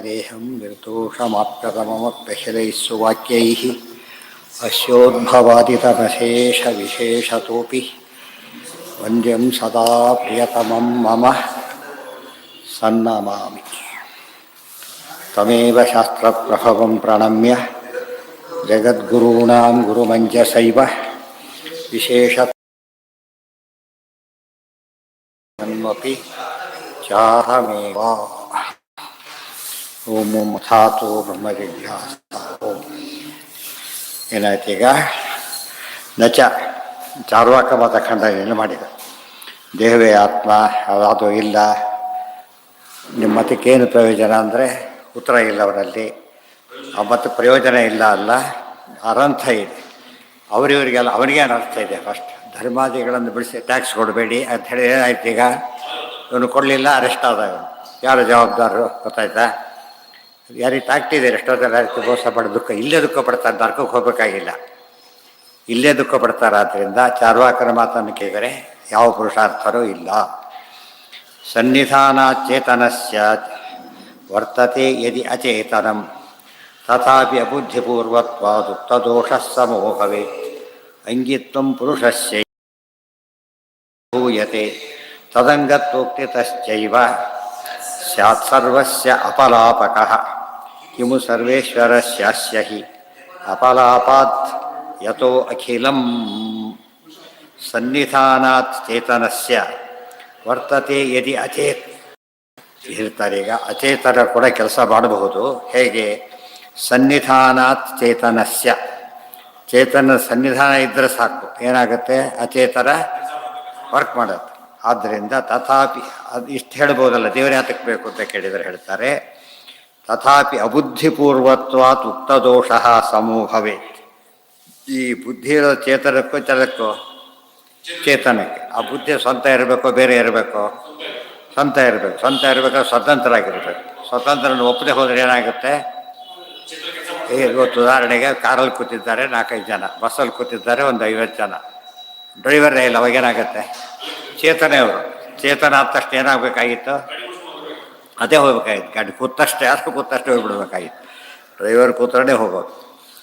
ದೇಹಂ ನಿರ್ದೋಷಮಾಪ್ಯತಮಮಪ್ಯಶಿಲೈಃ ಸುವಾಕ್ಯೈಃ ಅಸ್ಯೋದ್ಭವಾದಿತಮಶೇಷವಿಶೇಷತೋಪಿ ವಂದ್ಯಂ ಸದಾ ಪ್ರಿಯತಮಂ ಮಮ ಸನ್ನಮಾಮಿ. ತಮೇವ ಶಾಸ್ತ್ರಪ್ರಭವಂ ಪ್ರಣಮ್ಯ ಜಗದ್ಗುರುಣಾಂ ಗುರುಮಂಜಸೈವ ವಿಶೇಷತನ್ಮಪಿ ಚಾಹಮೇವ. ಓಂ ಓಂ ಅಥಾತೋ ಬ್ರಹ್ಮಜಿಜ್ಞಾಸಾ. ಓಂ. ಏನಾಯ್ತೀಗ? ನಚ ಚಾರ್ವಾಕ ಮತ ಖಂಡನೆಯನ್ನು ಮಾಡಿದ. ದೇಹವೇ ಆತ್ಮ, ಅದು ಇಲ್ಲ. ನಿಮ್ಮ ಮತಕ್ಕೇನು ಪ್ರಯೋಜನ ಅಂದರೆ ಉತ್ತರ ಇಲ್ಲ ಅವರಲ್ಲಿ. ಆ ಮತ ಪ್ರಯೋಜನ ಇಲ್ಲ ಅಲ್ಲ, ಅನರ್ಥ ಇದೆ. ಅವರಿವರಿಗೆಲ್ಲ ಅವನಿಗೆ ಅನರ್ಥ ಇದೆ. ಫಸ್ಟ್ ಧರ್ಮಾದಿಗಳನ್ನು ಬಿಡಿಸಿ ಟ್ಯಾಕ್ಸ್ ಕೊಡಬೇಡಿ ಅಂತ ಹೇಳಿ ಏನಾಯ್ತು ಈಗ? ಇವನು ಕೊಡಲಿಲ್ಲ, ಅರೆಸ್ಟ್ ಆದ. ಇವನು ಯಾರು ಜವಾಬ್ದಾರರು ಗೊತ್ತಾಯ್ತಾ? ಯಾರಿಗೆ ತಾಕ್ತಿದ್ದಾರೆ ಎಷ್ಟೊತ್ತಲ್ಲ ಮೋಸ ಪಡ ದುಃಖ ಇಲ್ಲೇ ದುಃಖ ಪಡ್ತಾರೆ, ನರ್ಕಕ್ಕೆ ಹೋಗಬೇಕಾಗಿಲ್ಲ, ಇಲ್ಲೇ ದುಃಖ ಪಡ್ತಾರೆ. ಆದ್ದರಿಂದ ಚಾರ್ವಾಕನ ಮಾತನ್ನು ಕೇಳಿದರೆ ಯಾವ ಪುರುಷಾರ್ಥರೂ ಇಲ್ಲ. ಸನ್ನಿಧಾನ ಚೇತನಸ್ಯ ವರ್ತತೆ ಯದಿ ಅಚೇತನಂ ತಥಾಪಿ ಅಬುದ್ಧಿಪೂರ್ವತ್ವಾದುಕ್ತದೋಷಃ ಸಮೋಹವೇ ಅಂಗಿತ್ವಂ ಪುರುಷಸ್ಯ ಭೂಯತೆ ತದಂಗತ್ವೋಕ್ತಿತಶ್ಚೈವ ಸ್ಯಾತ್ ಸರ್ವಸ್ಯ ಅಪಲಾಪಕಃ ಕಿಮು ಸರ್ವೇಶ್ವರಸ್ಯಾಸ್ಯ ಹಿ ಅಪಲಾಪಾತ್ ಯತೋ ಅಖಿಲಂ. ಸನ್ನಿಧಾನಾತ್ ಚೇತನಸ್ಯ ವರ್ತತೆ ಯದಿ ಅಚೇತ್ ಹೇಳ್ತಾರೆ. ಈಗ ಅಚೇತನ ಕೂಡ ಕೆಲಸ ಮಾಡಬಹುದು. ಹೇಗೆ? ಸನ್ನಿಧಾನಾತ್ ಚೇತನಸ್ಯ, ಚೇತನ ಸನ್ನಿಧಾನ ಇದ್ದರೆ ಸಾಕು, ಏನಾಗುತ್ತೆ? ಅಚೇತನ ವರ್ಕ್ ಮಾಡುತ್ತೆ. ಆದ್ದರಿಂದ ತಥಾಪಿ ಅದು ಇಷ್ಟು ಹೇಳ್ಬೋದಲ್ಲ, ದೇವರೇ ಹತ್ತಕ್ಕೆ ಬೇಕು ಅಂತ ಕೇಳಿದರೆ ಹೇಳ್ತಾರೆ, ತಥಾಪಿ ಅಬುದ್ಧಿಪೂರ್ವತ್ವಾತ್ ಉಕ್ತದೋಷಃ ಸಮೂಹವೇ. ಈ ಬುದ್ಧಿ ಇರೋ ಚೇತನಕ್ಕೂ ಚಲಕ್ಕೂ ಚೇತನಕ್ಕೆ ಆ ಬುದ್ಧಿ ಸ್ವಂತ ಇರಬೇಕು, ಬೇರೆ ಇರಬೇಕು? ಸ್ವಂತ ಇರಬೇಕು. ಸ್ವಂತ ಇರಬೇಕಾದ್ರೆ ಸ್ವತಂತ್ರ ಆಗಿರಬೇಕು. ಸ್ವತಂತ್ರನ ಒಪ್ಪದೆ ಹೋದರೆ ಏನಾಗುತ್ತೆ? ಇವತ್ತು ಉದಾಹರಣೆಗೆ ಕಾರಲ್ಲಿ ಕೂತಿದ್ದಾರೆ 4-5 ಜನ, ಬಸ್ಸಲ್ಲಿ ಕೂತಿದ್ದಾರೆ ಒಂದು 50 ಜನ, ಡ್ರೈವರೇ ಇಲ್ಲ, ಅವಾಗೇನಾಗುತ್ತೆ? ಚೇತನೆ ಅವರು. ಚೇತನ ಆದ ತಕ್ಷಣ ಏನಾಗಬೇಕಾಗಿತ್ತು? ಅದೇ ಹೋಗ್ಬೇಕಾಗಿತ್ತು. ಗಾಡಿ ಕೂತಷ್ಟೇ, ಯಾರು ಕೂತಷ್ಟೇ ಹೋಗ್ಬಿಡ್ಬೇಕಾಗಿತ್ತು. ಡ್ರೈವರ್ ಕೂತ್ರೇ ಹೋಗೋದು.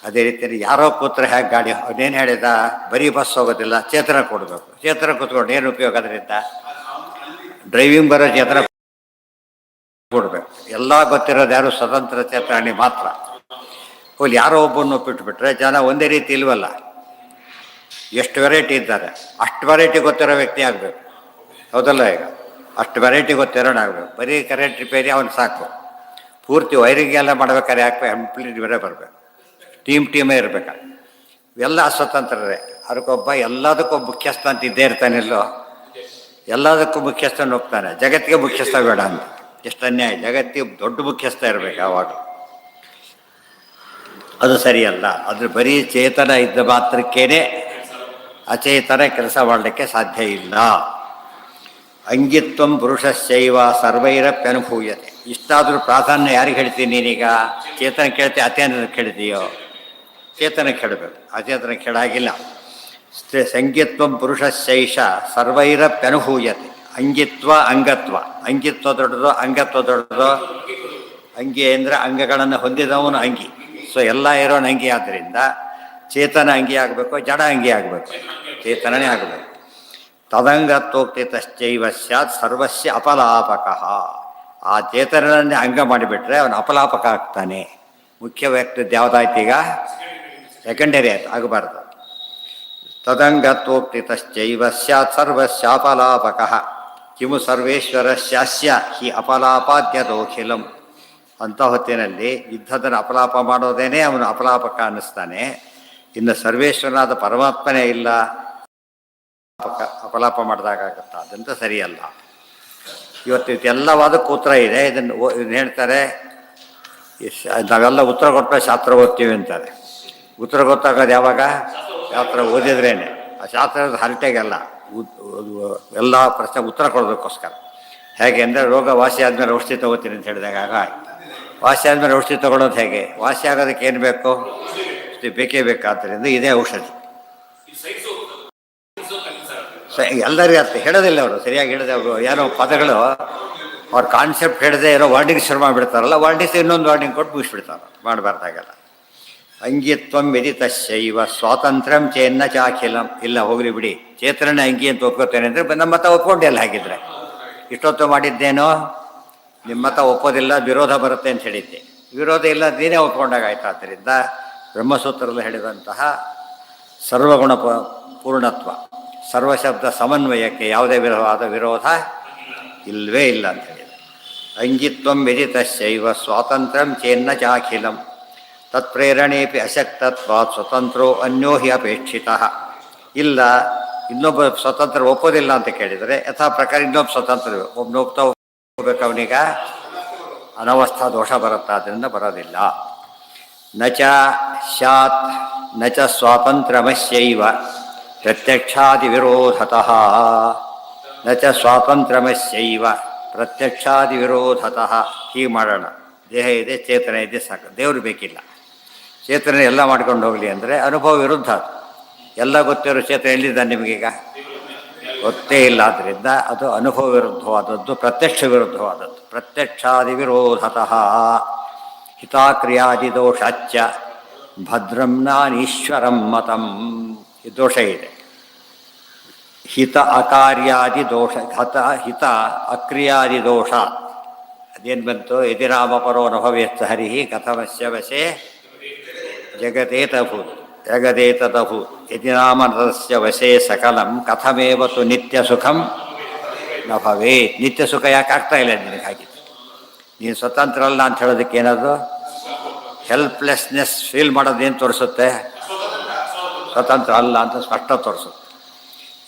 ಅದೇ ರೀತಿಯಲ್ಲಿ ಯಾರೋ ಕೂತ್ರೆ ಹೇಗೆ ಗಾಡಿ? ಅವನೇನು ಹೇಳಿದ? ಬರೀ ಬಸ್ ಹೋಗೋದಿಲ್ಲ, ಚೇತನ ಕೊಡಬೇಕು. ಚೇತನ ಕೂತ್ಕೊಂಡು ಏನು ಉಪಯೋಗ? ಅದರಿಂದ ಡ್ರೈವಿಂಗ್ ಬರೋ ಚೇತನ ಕೊಡಬೇಕು. ಎಲ್ಲ ಗೊತ್ತಿರೋದು ಯಾರು? ಸ್ವತಂತ್ರ ಚೇತನ ಮಾತ್ರ. ಹೋಗಿ ಯಾರೋ ಒಬ್ಬನ್ನು ಒಪ್ಪಿಟ್ಬಿಟ್ರೆ ಜನ ಒಂದೇ ರೀತಿ ಇಲ್ವಲ್ಲ, ಎಷ್ಟು ವೆರೈಟಿ ಇದ್ದಾರೆ. ಅಷ್ಟು ವೆರೈಟಿ ಗೊತ್ತಿರೋ ವ್ಯಕ್ತಿ ಆಗಬೇಕು, ಹೌದಲ್ಲ? ಈಗ ಅಷ್ಟು ವೆರೈಟಿ ಗೊತ್ತಿರೋಣಾಗಬೇಕು. ಬರೀ ಕರೆಂಟ್ ರಿಪೇರಿ ಅವನು ಸಾಕು. ಪೂರ್ತಿ ವೈರಿಂಗ್ ಎಲ್ಲ ಮಾಡ್ಬೇಕಾದ್ರೆ ಯಾಕೆ ಕಂಪ್ಲೀಟ್ ಬೇರೆ ಬರಬೇಕು, ಟೀಮೇ ಇರಬೇಕು. ಇವೆಲ್ಲ ಅಸ್ವತಂತ್ರರೇ. ಅದಕ್ಕೊಬ್ಬ ಎಲ್ಲದಕ್ಕೊಬ್ಬ ಮುಖ್ಯಸ್ಥ ಅಂತ ಇದ್ದೇ ಇರ್ತಾನಿಲ್ಲೋ? ಎಲ್ಲದಕ್ಕೂ ಮುಖ್ಯಸ್ಥನ ಹೋಗ್ತಾನೆ, ಜಗತ್ತಿಗೆ ಮುಖ್ಯಸ್ಥ ಬೇಡ ಅಂತ. ಎಷ್ಟು ಅನ್ಯಾಯ! ಜಗತ್ತಿಗೆ ದೊಡ್ಡ ಮುಖ್ಯಸ್ಥ ಇರಬೇಕು ಆವಾಗ. ಅದು ಸರಿಯಲ್ಲ. ಅದ್ರ ಬರೀ ಚೇತನ ಇದ್ದ ಮಾತ್ರಕ್ಕೇನೆ ಅಚೇತನ ಕೆಲಸ ಮಾಡಲಿಕ್ಕೆ ಸಾಧ್ಯ ಇಲ್ಲ. ಅಂಗಿತ್ವಂ ಪುರುಷಸ್ಯೈವ ಸರ್ವೈರಪ್ಯನುಭೂಯತೆ. ಇಷ್ಟಾದರೂ ಪ್ರಾಧಾನ್ಯ ಯಾರಿಗೆ ಹೇಳ್ತೀನಿ ನೀನೀಗ? ಚೇತನ ಕೇಳ್ತೀಯ, ಅಚೇತನ ಕೇಳ್ತೀಯೋ? ಚೇತನ ಕೇಳಬೇಕು, ಅಚೇತನ ಕೇಳಾಗಿಲ್ಲ. ಸಂಗಿತ್ವಂ ಪುರುಷಸ್ಯೈಷ ಸರ್ವೈರಪ್ಯನುಭೂಯತೆ. ಅಂಗಿತ್ವ ಅಂಗತ್ವ. ಅಂಗಿತ್ವ ದೊಡ್ಡದು, ಅಂಗತ್ವ ದೊಡ್ಡದು. ಅಂಗಿ ಅಂದರೆ ಅಂಗಗಳನ್ನು ಹೊಂದಿದವನು ಅಂಗಿ. ಸೊ ಎಲ್ಲ ಇರೋನು ಅಂಗಿ. ಆದ್ದರಿಂದ ಚೇತನ ಅಂಗಿ ಆಗಬೇಕು, ಜಡ ಅಂಗಿ ಆಗಬೇಕು, ಚೇತನನೇ ಆಗಬೇಕು. ತದಂಗತ್ವೋಕ್ತಿತಶ್ಚೈವ ಸ್ಯಾತ್ ಸರ್ವಸ್ಯ ಅಪಲಾಪಕಃ. ಆ ಚೇತನನ್ನೇ ಅಂಗ ಮಾಡಿಬಿಟ್ರೆ ಅವನು ಅಪಲಾಪಕ ಆಗ್ತಾನೆ. ಮುಖ್ಯ ವ್ಯಕ್ತಿ ಯಾವುದಾಯ್ತೀಗ? ಸೆಕೆಂಡರಿ ಆಯ್ತು, ಆಗಬಾರ್ದು. ತದಂಗತ್ವೋಕ್ತಿತಶ್ಚೈವ ಸ್ಯಾತ್ ಸರ್ವಸ್ಯ ಅಪಲಾಪಕಃ ಕಿಮು ಸರ್ವೇಶ್ವರಸ್ಯಾಸ್ಯ ಹಿ ಅಪಲಾಪಾದ್ಯದೋಖಿಲಂ. ಅಂಥ ಹೊತ್ತಿನಲ್ಲಿ ಯುದ್ಧದನ್ನು ಅಪಲಾಪ ಮಾಡೋದೇನೆ ಅವನು ಅಪಲಾಪಕ ಅನ್ನಿಸ್ತಾನೆ. ಇನ್ನು ಸರ್ವೇಶ್ವರನಾದ ಪರಮಾತ್ಮನೇ ಇಲ್ಲ, ಅಪಲಾಪ ಮಾಡಿದಾಗತ್ತ. ಅದಂತ ಸರಿಯಲ್ಲ. ಇವತ್ತು ಎಲ್ಲವಾದಕ್ಕೂ ಉತ್ತರ ಇದೆ. ಇದನ್ನು ಹೇಳ್ತಾರೆ, ನಾವೆಲ್ಲ ಉತ್ತರ ಕೊಟ್ಟರೆ ಶಾಸ್ತ್ರ ಓದ್ತೀವಿ ಅಂತಾರೆ. ಉತ್ತರ ಗೊತ್ತಾಗೋದು ಯಾವಾಗ? ಶಾಸ್ತ್ರ ಓದಿದ್ರೇನೆ. ಆ ಶಾಸ್ತ್ರದ ಹರಟೆಗೆಲ್ಲ ಎಲ್ಲ ಪ್ರಶ್ನೆ ಉತ್ತರ ಕೊಡೋದಕ್ಕೋಸ್ಕರ. ಹೇಗೆ ಅಂದರೆ, ರೋಗ ವಾಸಿ ಆದಮೇಲೆ ಔಷಧಿ ತೊಗೋತೀನಿ ಅಂತ ಹೇಳಿದಾಗ ವಾಸಿ ಆದಮೇಲೆ ಔಷಧಿ ತೊಗೊಳೋದು ಹೇಗೆ? ವಾಸಿ ಆಗೋದಕ್ಕೆ ಏನು ಬೇಕು? ಬೇಕೇ ಬೇಕಾದ್ದರಿಂದ ಇದೇ ಔಷಧಿ. ಎಲ್ಲರಿಗೂ ಅರ್ಥ ಹೇಳೋದಿಲ್ಲ ಅವರು, ಸರಿಯಾಗಿ ಹೇಳಿದೆ. ಅವರು ಏನೋ ಪದಗಳು ಅವ್ರ ಕಾನ್ಸೆಪ್ಟ್ ಹಿಡದೆ ಏನೋ ವರ್ಡಿಂಗ್ ಶುರು ಮಾಡಿಬಿಡ್ತಾರಲ್ಲ, ವರ್ಡಿಂಗ್ಸ್ ಇನ್ನೊಂದು ವರ್ಡಿಂಗ್ ಕೊಟ್ಟು ಮುಗಿಸ್ಬಿಡ್ತಾರೆ, ಮಾಡಬಾರ್ದಾಗಲ್ಲ. ಅಂಗಿತ್ವಂ ವಿದಿತಶೈವ ಸ್ವಾತಂತ್ರ್ಯಂ ಚೇನ್ನ ಚಾಖಿಲಂ. ಇಲ್ಲ ಹೋಗ್ಲಿ ಬಿಡಿ, ಚೇತನನೇ ಅಂಗಿ ಅಂತ ಒಪ್ಕೋತೇನೆ ಅಂದರೆ ನಮ್ಮ ಮತ ಒಪ್ಕೊಂಡೆಲ್ಲ ಹಾಗಿದ್ರೆ. ಇಷ್ಟೊತ್ತು ಮಾಡಿದ್ದೇನೋ ನಿಮ್ಮ ಮತ ಒಪ್ಪೋದಿಲ್ಲ, ವಿರೋಧ ಬರುತ್ತೆ ಅಂತ ಹೇಳಿದ್ದೆ. ವಿರೋಧ ಇಲ್ಲ, ನೀನೇ ಒಪ್ಕೊಂಡಾಗ ಆಯ್ತು. ಆದ್ದರಿಂದ ಬ್ರಹ್ಮಸೂತ್ರದಲ್ಲಿ ಹೇಳಿದಂತಹ ಸರ್ವಗುಣ ಪೂರ್ಣತ್ವ, ಸರ್ವಶಬ್ದ ಸಮನ್ವಯಕ್ಕೆ ಯಾವುದೇ ವಿಧವಾದ ವಿರೋಧ ಇಲ್ಲವೇ ಇಲ್ಲ ಅಂತ ಹೇಳಿದೆ. ಅಂಗಿತ್ವಂ ವಿದಿತಶೈವ ಸ್ವಾತಂತ್ರ್ಯಂ ಚೇನ್ನ ಚಾಖಿಲಂ ತತ್ಪ್ರೇರಣೆಪಿ ಅಶಕ್ತತ್ವಾತ್ ಸ್ವತಂತ್ರೋ ಅನ್ಯೋ ಹಿ ಅಪೇಕ್ಷಿತಃ. ಇಲ್ಲ, ಇನ್ನೊಬ್ಬ ಸ್ವತಂತ್ರ ಒಪ್ಪೋದಿಲ್ಲ ಅಂತ ಕೇಳಿದರೆ ಯಥಾ ಪ್ರಕಾರ ಇನ್ನೊಬ್ಬ ಸ್ವತಂತ್ರ ಒಬ್ಬನ ಒಪ್ತಾ ಹೋಗ್ಬೇಕು, ಅವನಿಗ ಅನವಸ್ಥಾ ದೋಷ ಬರುತ್ತೆ, ಆದ್ದರಿಂದ ಬರೋದಿಲ್ಲ. ನಚ ಸ್ಯಾತ್ ನಚ ಸ್ವಾತಂತ್ರ್ಯಮಸ್ಯೈವ ಪ್ರತ್ಯಕ್ಷಾದಿ ವಿರೋಧತಃ. ನಚ ಸ್ವಾತಂತ್ರ್ಯಮಸ್ಯೈವ ಪ್ರತ್ಯಕ್ಷಾದಿ ವಿರೋಧತಃ. ಹೀಗೆ ಮಾಡೋಣ, ದೇಹ ಇದೆ, ಚೇತನ ಇದೆ, ಸಾಕು, ದೇವರು ಬೇಕಿಲ್ಲ. ಚೇತನ ಎಲ್ಲ ಮಾಡ್ಕೊಂಡು ಹೋಗಲಿ ಅಂದರೆ ಅನುಭವ ವಿರುದ್ಧ. ಎಲ್ಲ ಗೊತ್ತಿರೋ ಚೇತನ ಎಲ್ಲಿದ್ದ ನಿಮಗೀಗ ಗೊತ್ತೇ ಇಲ್ಲ. ಆದ್ದರಿಂದ ಅದು ಅನುಭವ ವಿರುದ್ಧವಾದದ್ದು, ಪ್ರತ್ಯಕ್ಷ ವಿರುದ್ಧವಾದದ್ದು. ಪ್ರತ್ಯಕ್ಷಾದಿ ವಿರೋಧತಃ ಹಿತಾಕ್ರಿಯಾದಿ ದೋಷಾಚ್ಚ ಭದ್ರಂ ನಾನೀಶ್ವರಂ ಮತಂ. ಈ ದೋಷ ಇದೆ. ಹಿತ ಅಕಾರ್ಯಾದಿ ದೋಷ, ಹಿತ ಅಕ್ರಿಯಾದಿ ದೋಷ. ಅದೇನು ಬಂತು? ಯದಿರಾಮ ಪರೋ ನಭವೇತ್ ಹರಿ ಕಥಮಸ್ಯ ವಶೇ ಜಗದೇತಭೂತ್ ಜಗದೇತದಭೂತ್ ಯದಿರಾಮನಸ್ಯ ವಶೇ ಸಕಲಂ ಕಥಮೇವತು ನಿತ್ಯ ಸುಖಂ ನ ಭವೇತ್. ನಿತ್ಯ ಸುಖ ಯಾಕೆ ಆಗ್ತಾ ಇಲ್ಲ ನಿನಗೆ? ಹಾಗಿತ್ತು ನೀನು ಸ್ವತಂತ್ರ ಅಲ್ಲ ಅಂತ ಹೇಳೋದಕ್ಕೆ ಏನಾದರೂ ಹೆಲ್ಪ್ಲೆಸ್ನೆಸ್ ಫೀಲ್ ಮಾಡೋದೇನು ತೋರಿಸುತ್ತೆ? ಸ್ವತಂತ್ರ ಅಲ್ಲ ಅಂತ ಸ್ಪಷ್ಟ ತೋರಿಸುತ್ತೆ.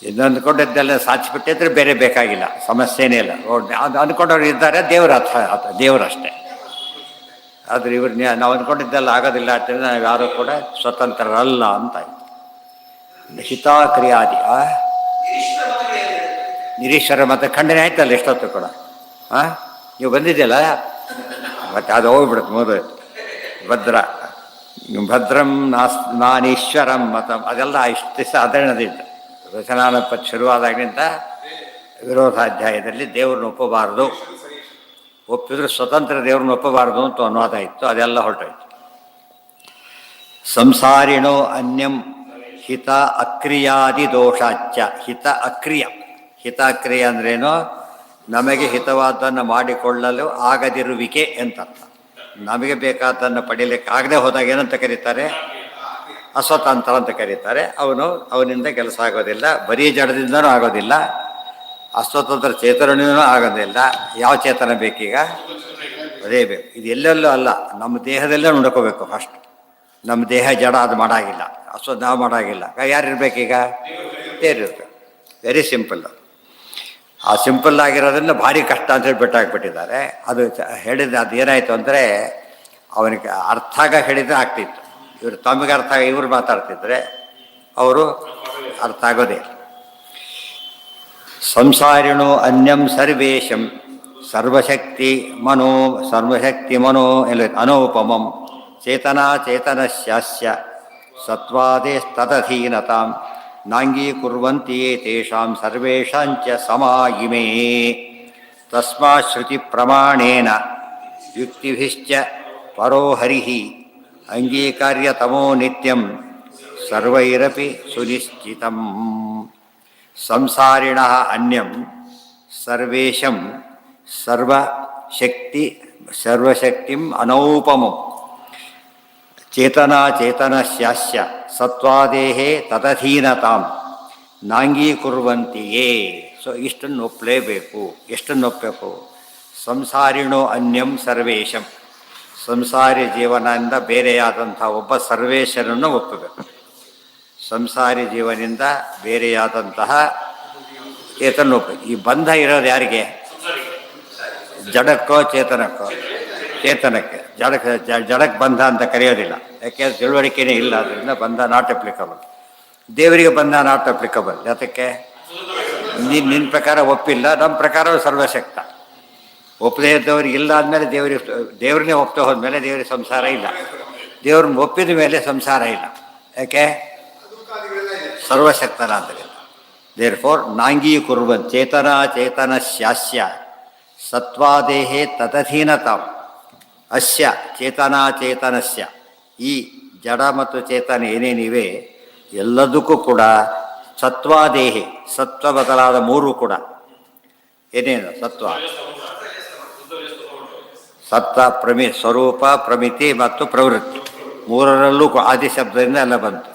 ಇನ್ನೊಂದು ಕೊಂಡಿದ್ದೆಲ್ಲ ಸಾಚಿಬಿಟ್ಟಿದ್ರೆ ಬೇರೆ ಬೇಕಾಗಿಲ್ಲ, ಸಮಸ್ಯೆನೇ ಇಲ್ಲ. ಅದು ಅಂದ್ಕೊಂಡವ್ರು ಇದ್ದಾರೆ, ದೇವರ ದೇವರಷ್ಟೇ. ಆದರೆ ಇವ್ರು ನಾವು ಅಂದ್ಕೊಂಡಿದ್ದೆಲ್ಲ ಆಗೋದಿಲ್ಲ ಅಂತಂದರೆ ನಾವು ಯಾರೂ ಕೂಡ ಸ್ವತಂತ್ರರಲ್ಲ ಅಂತ ಆಯಿತು. ಹಿತಾಕ್ರಿಯಾದಿ ನಿರೀಶ್ವರ ಮತ್ತು ಖಂಡನೆ ಆಯ್ತಲ್ಲ ಎಷ್ಟೊತ್ತು ಕೂಡ. ನೀವು ಬಂದಿದ್ದೆಲ್ಲ ಮತ್ತು ಅದು ಹೋಗ್ಬಿಡುತ್ತೆ ಮೊದಲು. ಭದ್ರಂ ನಾನೀಶ್ವರಂ ಮತಂ, ಅದೆಲ್ಲ ಇಷ್ಟು ದಿವಸ ಅದರಣದಿತ್ತು. ರಚನಾನಪತ್ ಶುರುವಾದಾಗಿನಿಂದ ವಿರೋಧಾಧ್ಯಾಯದಲ್ಲಿ ದೇವ್ರನ್ನ ಒಪ್ಪಬಾರದು, ಒಪ್ಪಿದ್ರೆ ಸ್ವತಂತ್ರ ದೇವ್ರನ್ನ ಒಪ್ಪಬಾರದು ಅಂತ ಅನುವಾದ ಇತ್ತು. ಅದೆಲ್ಲ ಹೊರಟೋಯ್ತು. ಸಂಸಾರಿಣೋ ಅನ್ಯಂ ಹಿತ ಅಕ್ರಿಯಾದಿ ದೋಷಾಚ್ಚ. ಹಿತ ಅಕ್ರಿಯ, ಹಿತ ಅಕ್ರಿಯ ಅಂದ್ರೇನು? ನಮಗೆ ಹಿತವಾದ್ದನ್ನು ಮಾಡಿಕೊಳ್ಳಲು ಆಗದಿರುವಿಕೆ ಅಂತ ಅರ್ಥ. ನಮಗೆ ಬೇಕಾದ್ದನ್ನು ಪಡೀಲಿಕ್ಕೆ ಆಗದೆ ಹೋದಾಗ ಏನಂತ ಕರೀತಾರೆ? ಅಸ್ವತಂತ್ರ ಅಂತ ಕರೀತಾರೆ. ಅವನಿಂದ ಕೆಲಸ ಆಗೋದಿಲ್ಲ, ಬರೀ ಜಡದಿಂದನೂ ಆಗೋದಿಲ್ಲ, ಅಸ್ವತಂತ್ರ ಚೇತನೂ ಆಗೋದಿಲ್ಲ. ಯಾವ ಚೇತನ ಬೇಕೀಗ? ಅದೇ ಬೇಕು. ಇದು ಎಲ್ಲೆಲ್ಲೂ ಅಲ್ಲ, ನಮ್ಮ ದೇಹದಲ್ಲೇ ನೋಡ್ಕೋಬೇಕು ಫಸ್ಟ್. ನಮ್ಮ ದೇಹ ಜಡ, ಅದು ಮಾಡಾಗಿಲ್ಲ. ನಾವು ಮಾಡಾಗಿಲ್ಲ. ಯಾರಿರ್ಬೇಕೀಗ? ದೇವ್ರಿರ್ಬೇಕು. Very simple. ಆ ಸಿಂಪಲ್ ಆಗಿರೋದನ್ನು ಭಾರಿ ಕಷ್ಟ ಅಂತೇಳಿ ಬಿಟ್ಟಾಕ್ಬಿಟ್ಟಿದ್ದಾರೆ. ಅದು ಹೇಳಿದ ಅದು ಏನಾಯಿತು ಅಂದರೆ ಅವನಿಗೆ ಅರ್ಥ ಆಗ ಹೇಳಿದರೆ ಆಗ್ತಿತ್ತು. ಇವರು ತಮಗೆ ಅರ್ಥ ಆಗ ಇವರು ಮಾತಾಡ್ತಿದ್ರೆ ಅವರು ಅರ್ಥ ಆಗೋದೇ. ಸಂಸಾರಿಣೋ ಅನ್ಯಂ ಸರ್ವೇಶಂ ಸರ್ವಶಕ್ತಿ ಮನೋ ಎಲ್ಲ ಅನೋಪಮಂ ಚೇತನಾ ಚೇತನಸ್ಯಾಸ್ಯ ಸತ್ವಾದೇಸ್ತದಧೀನತಾಂ ನಾಂಗೀಕುರ್ವಂತಿ ತೇಷಾಂ ಸರ್ವೇಷಾಂಚ ಸಮಾಯಿಮೇ. ತಸ್ಮಾತ್ ಶ್ರುತಿ ಪ್ರಮಾಣೇನ ಯುಕ್ತಿಭಿಶ್ಚ ಪರೋ ಹರಿಃ ಅಂಗೀಕಾರ್ಯತಮೋ ನಿತ್ಯಂ ಸರ್ವೈರಪಿ ಸುನಿಶ್ಚಿತಂ. ಸಂಸಾರಿಣಃ ಅನ್ಯಂ ಸರ್ವೇಶಂ ಸರ್ವಶಕ್ತಿಂ ಅನೌಪಮಂ ಚೇತನಾ ಚೇತನಸ್ಯಾಸ್ಯ ಸತ್ವಾದೇಹೇ ತದಧೀನತಾಂ ನಾಂಗೀಕುರ್ವಂತಿಯೇ. ಸೊ ಇಷ್ಟನ್ನು ಒಪ್ಪಲೇಬೇಕು. ಎಷ್ಟನ್ನು ಒಪ್ಪಬೇಕು? ಸಂಸಾರಿಣೋ ಅನ್ಯಂ ಸರ್ವೇಶಂ, ಸಂಸಾರಿ ಜೀವನದಿಂದ ಬೇರೆಯಾದಂಥ ಒಬ್ಬ ಸರ್ವೇಶನನ್ನು ಒಪ್ಪಬೇಕು. ಸಂಸಾರಿ ಜೀವನಿಂದ ಬೇರೆಯಾದಂತಹ ಚೇತನ ಒಪ್ಪಬೇಕು. ಈ ಬಂಧ ಇರೋದು ಯಾರಿಗೆ? ಜಡಕ್ಕೋ ಚೇತನಕ್ಕೋ? ಚೇತನಕ್ಕೆ. ಜಡಕ್ಕೆ ಬಂಧ ಅಂತ ಕರೆಯೋದಿಲ್ಲ, ಯಾಕೆಂದ್ರೆ ತಿಳುವಳಿಕೆನೇ ಇಲ್ಲ. ಅದರಿಂದ ಬಂಧ ನಾಟ್ ಅಪ್ಲಿಕಬಲ್. ದೇವರಿಗೆ ಬಂಧ ನಾಟ್ ಅಪ್ಲಿಕಬಲ್. ಯಾತಕ್ಕೆ? ನಿನ್ನ ಪ್ರಕಾರ ಒಪ್ಪಿಲ್ಲ, ನಮ್ಮ ಪ್ರಕಾರ ಸರ್ವಶಕ್ತ. ಒಪ್ಪದೇ ಇದ್ದವ್ರಿಗೆ ಇಲ್ಲ ಆದಮೇಲೆ ದೇವ್ರನ್ನೇ ಒಪ್ತಾ ಹೋದ್ಮೇಲೆ ದೇವರಿಗೆ ಸಂಸಾರ ಇಲ್ಲ. ದೇವ್ರನ್ನ ಒಪ್ಪಿದ ಮೇಲೆ ಸಂಸಾರ ಇಲ್ಲ. ಯಾಕೆ? ಸರ್ವಶಕ್ತನ ಆದ್ದರಿಂದ. ದೇರ್ಫೋರ್ ನಾಂಗೀಕುರ್ವನ್ ಚೇತನಾ ಚೇತನಸ್ಯಾಸ್ಯ ಸತ್ವಾದೇಹೇ ತದಧೀನತಾಂ ಅಸ್ಯ ಚೇತನಾಚೇತನಸ್ಯ ಈ ಜಡ ಮತ್ತು ಚೇತನ ಏನೇನಿವೆ ಎಲ್ಲದಕ್ಕೂ ಕೂಡ ಸತ್ವಾದೇಹಿ ಸತ್ವ ಬದಲಾದ ಮೂರು ಕೂಡ ಏನೇನು ಸತ್ವ ಸತ್ವ ಸ್ವರೂಪ ಪ್ರಮಿತಿ ಮತ್ತು ಪ್ರವೃತ್ತಿ ಮೂರರಲ್ಲೂ ಆದಿಶಬ್ದದಿಂದ ಎಲ್ಲ ಬಂತು.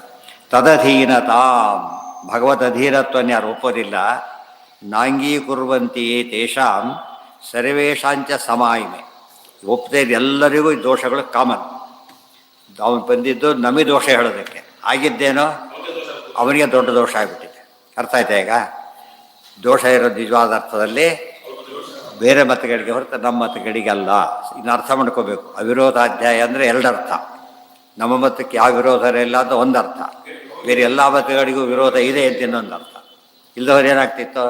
ತದಧೀನತಾಂ ಭಗವದ್ ಅಧೀನತ್ವವನ್ನು ಯಾರು ಒಪ್ಪೋದಿಲ್ಲ. ನಾಂಗೀಕುರ್ವಂತಿಯೇ ತೇಷಾಂ ಸರ್ವೇಷಾಂಚ ಸಮಾಯಿಮೆ ಒಪ್ಪದೇ ಎಲ್ಲರಿಗೂ ಈ ದೋಷಗಳು ಕಾಮನ್. ಅವನು ಬಂದಿದ್ದು ನಮಗೆ ದೋಷ ಹೇಳೋದಕ್ಕೆ, ಆಗಿದ್ದೇನೋ ಅವನಿಗೆ ದೊಡ್ಡ ದೋಷ ಆಗಿಬಿಟ್ಟಿದೆ. ಅರ್ಥ ಆಯ್ತಾ? ಈಗ ದೋಷ ಇರೋದು ನಿಜವಾದ ಅರ್ಥದಲ್ಲಿ ಬೇರೆ ಮತಗಳಿಗೆ ಹೊರತು ನಮ್ಮ ಮತಗಳಿಗೆ ಅಲ್ಲ. ಇನ್ನು ಅರ್ಥ ಮಾಡ್ಕೋಬೇಕು. ಅವಿರೋಧಾಧ್ಯಾಯ ಅಂದರೆ ಎರಡರ್ಥ. ನಮ್ಮ ಮತಕ್ಕೆ ಯಾವ ವಿರೋಧ ಇಲ್ಲ ಅಂತ ಒಂದು ಅರ್ಥ, ಬೇರೆ ಎಲ್ಲ ಮತಗಳಿಗೂ ವಿರೋಧ ಇದೆ ಅಂತ ಇನ್ನೊಂದು ಅರ್ಥ. ಇಲ್ಲದವ್ರು ಏನಾಗ್ತಿತ್ತು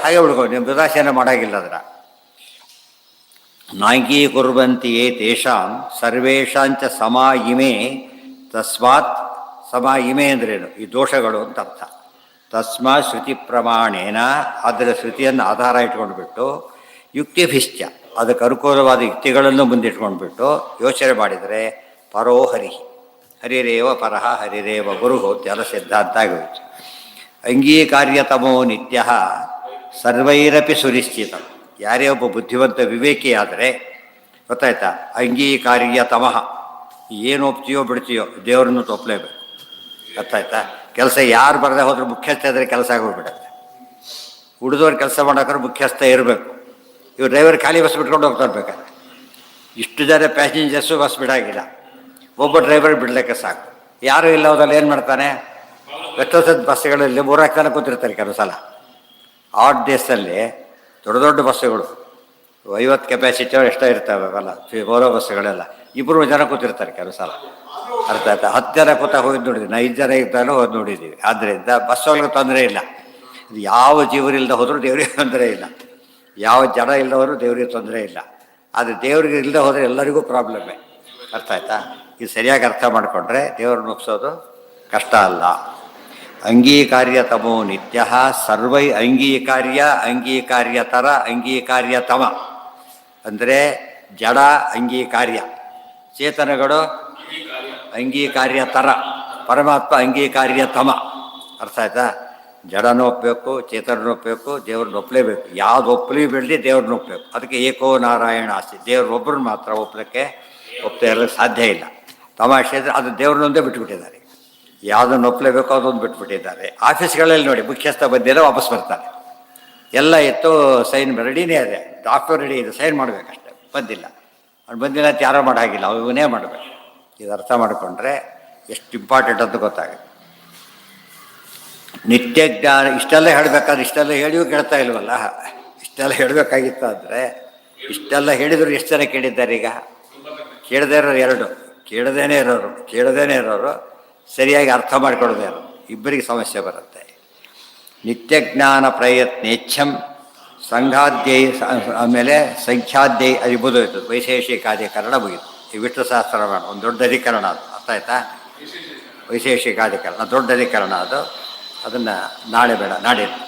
ಹಾಗೆ ಉಳ್ಕೊ, ನೀವು ದುದಾಸೀನ ಮಾಡೋಂಗಿಲ್ಲ. ಅದರ ನಾಂಗೀಕುರ್ವಂತಿಯೇ ತೇಷಾಂ ಸರ್ವೇಷಾಂಚ ಸಮಾ ಇಮೆ ತಸ್ಮಾತ್ ಸಮಾ ಇಮೆ ಅಂದ್ರೇನು? ಈ ದೋಷಗಳು ಅಂತ ಅರ್ಥ. ತಸ್ಮಾತ್ ಶ್ರುತಿ ಪ್ರಮಾಣೇನ ಅದರ ಶ್ರುತಿಯನ್ನು ಆಧಾರ ಇಟ್ಕೊಂಡ್ಬಿಟ್ಟು ಯುಕ್ತಿಭಿಶ್ಚ ಅದಕ್ಕೆ ಅನುಕೂಲವಾದ ಯುಕ್ತಿಗಳನ್ನು ಮುಂದಿಟ್ಕೊಂಡ್ಬಿಟ್ಟು ಯೋಚನೆ ಮಾಡಿದರೆ ಪರೋ ಹರಿರೇವ ಪರಹ ಹರಿರೇವ ಗುರು ಎಲ್ಲ ಸಿದ್ಧಾಂತ ಆಗೋಯ್ತು. ಅಂಗೀಕಾರ್ಯತಮೋ ನಿತ್ಯ ಸರ್ವೈರಪಿ ಸುನಿಶ್ಚಿತ. ಯಾರೇ ಒಬ್ಬ ಬುದ್ಧಿವಂತ ವಿವೇಕಿಯಾದರೆ ಗೊತ್ತಾಯ್ತಾ, ಅಂಗೀಕಾರ್ಯತಮಃ ಏನು ಒಪ್ತೀಯೋ ಬಿಡ್ತೀಯೋ ದೇವರನ್ನು ಒಪ್ಪಲೇಬೇಕು. ಗೊತ್ತಾಯ್ತಾ? ಕೆಲಸ ಯಾರು ಬರದೆ ಹೋದ್ರೆ ಮುಖ್ಯಸ್ಥ ಇದ್ರೆ ಕೆಲಸ ಆಗೋಗ್ಬಿಡುತ್ತೆ. ಉಳಿದವ್ರು ಕೆಲಸ ಮಾಡೋಕ್ರೆ ಮುಖ್ಯಸ್ಥ ಇರಬೇಕು. ಇವ್ರು ಡ್ರೈವರ್ ಖಾಲಿ ಬಸ್ ಬಿಟ್ಕೊಂಡು ಹೋಗ್ತಾ ಇರ್ಬೇಕಾದ್ರೆ ಇಷ್ಟು ಜನ ಪ್ಯಾಸೆಂಜರ್ಸು ಬಸ್ ಬಿಡೋಂಗಿಲ್ಲ, ಒಬ್ಬ ಡ್ರೈವರ್ ಬಿಡಲಿಕ್ಕೆ ಸಾಕು. ಯಾರು ಇಲ್ಲ ಹೋದಲ್ಲಿ ಏನು ಮಾಡ್ತಾನೆ? ಎಷ್ಟೋ ಬಸ್ಸುಗಳಲ್ಲಿ 3 ಜನ ಕೂತಿರ್ತಾರೆ. ಕೆಲವು ಸಲ ಆಟ್ ಡೇಸಲ್ಲಿ ದೊಡ್ಡ ದೊಡ್ಡ ಬಸ್ಸುಗಳು 50 ಕೆಪಾಸಿಟಿ ಎಷ್ಟೋ ಇರ್ತಾವೆ ಅವೆಲ್ಲ ಓಲೋ ಬಸ್ಸುಗಳೆಲ್ಲ 2 ಜನ ಕೂತಿರ್ತಾರೆ ಕೆಲವು ಸಲ. ಅರ್ಥ ಆಯ್ತಾ? 10 ಜನ ಕೂತಾಗ ಹೋಗಿದ್ದು ನೋಡಿದ್ವಿ, 5 ಜನ ಇದ್ದಾಗಲೂ ಹೋಗಿ ನೋಡಿದ್ದೀವಿ. ಆದ್ದರಿಂದ ಬಸ್ ಹೋಗ್ಲಿಕ್ಕೆ ತೊಂದರೆ ಇಲ್ಲ. ಇದು ಯಾವ ಜೀವರಿಲ್ಲದೆ ಹೋದರೂ ದೇವರಿಗೆ ತೊಂದರೆ ಇಲ್ಲ, ಯಾವ ಜನ ಇಲ್ಲದವರು ದೇವರಿಗೆ ತೊಂದರೆ ಇಲ್ಲ. ಆದರೆ ದೇವರಿಗೆ ಇಲ್ಲದೆ ಹೋದರೆ ಎಲ್ಲರಿಗೂ ಪ್ರಾಬ್ಲಮ್ಮೇ. ಅರ್ಥ ಆಯ್ತಾ? ಇದು ಸರಿಯಾಗಿ ಅರ್ಥ ಮಾಡಿಕೊಂಡ್ರೆ ದೇವ್ರನ್ನ ಒಪ್ಸೋದು ಕಷ್ಟ ಅಲ್ಲ. ಅಂಗೀಕಾರ್ಯತಮೋ ನಿತ್ಯ ಸರ್ವೈ ಅಂಗೀಕಾರ್ಯತರ ಅಂಗೀಕಾರ್ಯತಮ ಅಂದರೆ ಜಡ ಅಂಗೀಕಾರ್ಯ, ಚೇತನಗಳು ಅಂಗೀಕಾರ್ಯತರ, ಪರಮಾತ್ಮ ಅಂಗೀಕಾರ್ಯತಮ. ಅರ್ಥ ಆಯ್ತಾ? ಜಡನೂ ಒಪ್ಪಬೇಕು, ಚೇತನೂ ಒಪ್ಪಬೇಕು, ದೇವ್ರನ್ನ ಒಪ್ಪಲೇಬೇಕು. ಯಾವ್ದು ಒಪ್ಪಲಿ ಬಿಡಲಿ ದೇವ್ರನ್ನ ಒಪ್ಪಬೇಕು. ಅದಕ್ಕೆ ಏಕೋ ನಾರಾಯಣ ಆಸ್ತಿ. ದೇವ್ರನ್ನೊಬ್ಬರನ್ನ ಮಾತ್ರ ಒಪ್ಪಲಿಕ್ಕೆ ಒಪ್ಪದೇ ಇರಲಿಕ್ಕೆ ಸಾಧ್ಯ ಇಲ್ಲ. ತಮಾಷೆ ಅಂದರೆ ಅದು ದೇವ್ರನ್ನೊಂದೇ ಬಿಟ್ಬಿಟ್ಟಿದ್ದಾರೆ. ಯಾವುದನ್ನು ಒಪ್ಪಲೇಬೇಕು ಅದೊಂದು ಬಿಟ್ಬಿಟ್ಟಿದ್ದಾರೆ. ಆಫೀಸ್ಗಳಲ್ಲಿ ನೋಡಿ, ಮುಖ್ಯಸ್ಥ ಬಂದಿರೋ ವಾಪಸ್ ಬರ್ತಾರೆ, ಎಲ್ಲ ಇತ್ತು, ಸೈನ್ ರೆಡಿನೇ ಇದೆ, ಡಾಕ್ಟರ್ ರೆಡಿ ಇದೆ, ಸೈನ್ ಮಾಡಬೇಕಷ್ಟೆ. ಬಂದಿಲ್ಲ, ಅವ್ನು ಬಂದಿಲ್ಲ ಅಂತ ಯಾರೋ ಮಾಡೋಂಗಿಲ್ಲ, ಅವನೇ ಮಾಡಬೇಕು. ಇದು ಅರ್ಥ ಮಾಡಿಕೊಂಡ್ರೆ ಎಷ್ಟು ಇಂಪಾರ್ಟೆಂಟ್ ಅಂತ ಗೊತ್ತಾಗುತ್ತೆ. ನಿತ್ಯ ಜ್ಞಾನ ಇಷ್ಟೆಲ್ಲ ಹೇಳಬೇಕಾದ್ರೆ ಇಷ್ಟೆಲ್ಲ ಹೇಳಿಯೂ ಕೇಳ್ತಾ ಇಲ್ವಲ್ಲ. ಇಷ್ಟೆಲ್ಲ ಹೇಳಬೇಕಾಗಿತ್ತು ಅಂದರೆ ಇಷ್ಟೆಲ್ಲ ಹೇಳಿದ್ರು ಎಷ್ಟು ಜನ ಕೇಳಿದ್ದಾರೆ? ಈಗ ಕೇಳದೇ ಇರೋರು 2, ಕೇಳದೇನೆ ಇರೋರು ಸರಿಯಾಗಿ ಅರ್ಥ ಮಾಡಿಕೊಡೋದೇ ಇರೋರು, ಇಬ್ಬರಿಗೆ ಸಮಸ್ಯೆ ಬರುತ್ತೆ. ನಿತ್ಯ ಜ್ಞಾನ ಪ್ರಯತ್ನೇಚ್ಛಂ ಸಂಘಾದ್ಯೈ, ಆಮೇಲೆ ಸಂಖ್ಯಾದ್ಯೈ ಅದು ಮುಗಿದೋಯ್ತು. ವೈಶೇಷಿಕಾಧಿಕರಣ ಮುಗಿತು. ಈ ವಿಷ್ಣು ಸಹಸ್ರನಾಮ ಒಂದು ದೊಡ್ಡ ಅಧಿಕರಣ ಅದು. ಅರ್ಥ ಆಯ್ತಾ? ವೈಶೇಷಿಕಾಧಿಕರಣ ದೊಡ್ಡ ಅಧಿಕರಣ ಅದು. ಅದನ್ನು ನಾಳೆ ಬೇಡ, ನಾಡಿದ್ದು